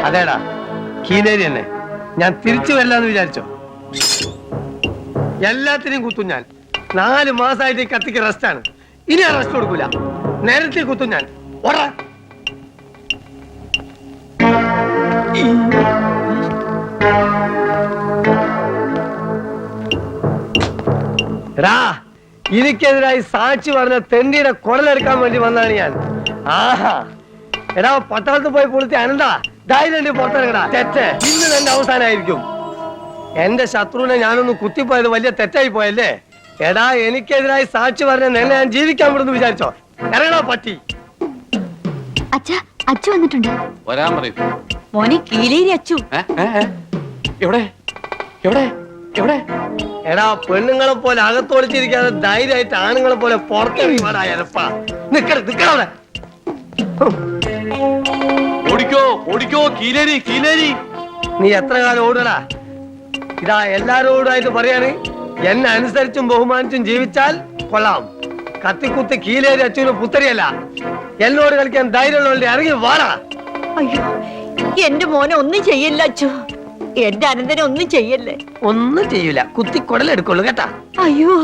അതേടാ, കീലേരി തന്നെ. ഞാൻ തിരിച്ചു വരില്ലാന്ന് വിചാരിച്ചോ? എല്ലാത്തിനെയും കുത്തും ഞാൻ. 4 മാസമായിട്ട് ഈ കത്തിക്ക് റെസ്റ്റാണ്. ഇനി ആ റെസ്റ്റ് കൊടുക്കൂല. നേരത്തെ കുത്തും ഞാൻ. ഓടാ. എടാ, എനിക്കെതിരായി സാക്ഷി പറഞ്ഞ തെണ്ടിയുടെ കുടലെടുക്കാൻ വേണ്ടി വന്നതാണ് ഞാൻ. ആഹാ, എടാ പട്ടാളത്ത് പോയി പൊളിത്തി അനന്ത ധൈര്യം പുറത്തിറങ്ങടാ. തെറ്റ് ഇന്ന് എന്റെ അവസാനമായിരിക്കും. എന്റെ ശത്രുവിനെ ഞാനൊന്ന് കുത്തിപ്പോയത് വലിയ തെറ്റായി പോയല്ലേ? എടാ, എനിക്കെതിരായി സാക്ഷി പറഞ്ഞ നിന്നെ ഞാൻ ജീവിക്കാൻ വിടുന്നു വിചാരിച്ചോ? ഇറങ്ങടാ പട്ടി. അച്ചു വന്നിട്ടുണ്ട്. വരാൻ പറയൂ. മോനെ കീലേരി അച്ചു. എവിടെ എവിടെ എവിടെ? എടാ, പെണ്ണുങ്ങളെ പോലെ അകത്തൊളിച്ചിരിക്കാതെ ധൈര്യമായിട്ട് ആണുങ്ങളെ പോലെ പുറത്തിറങ്ങി വേടാ. നിക്കവിടെ. ഓടിക്കോ ഓടിക്കോ, കീലേരി കീലേരി. നീ എത്ര കാലം ഓടടാ? ഇതാ എല്ലാരോടായിട്ട് പറയാണ്, എന്നെ അനുസരിച്ചും ബഹുമാനിച്ചും ജീവിച്ചാൽ കൊള്ളാം. കത്തിക്കുത്തി കീലേരി അച്ഛന് പുത്തരിയല്ല. എന്നോട് കളിക്കാൻ ധൈര്യമുള്ളവരുടെ ഇറങ്ങി വാടാ. അയ്യോ, എന്റെ മോനെ ഒന്നും ചെയ്യല്ല അച്ചു. എന്റെ അനന്തനെ ഒന്നും ചെയ്യല്ലേ. ഒന്നും ചെയ്യൂല, കുത്തി കുടലെടുക്കുള്ളൂ കേട്ടാ. അയ്യോ.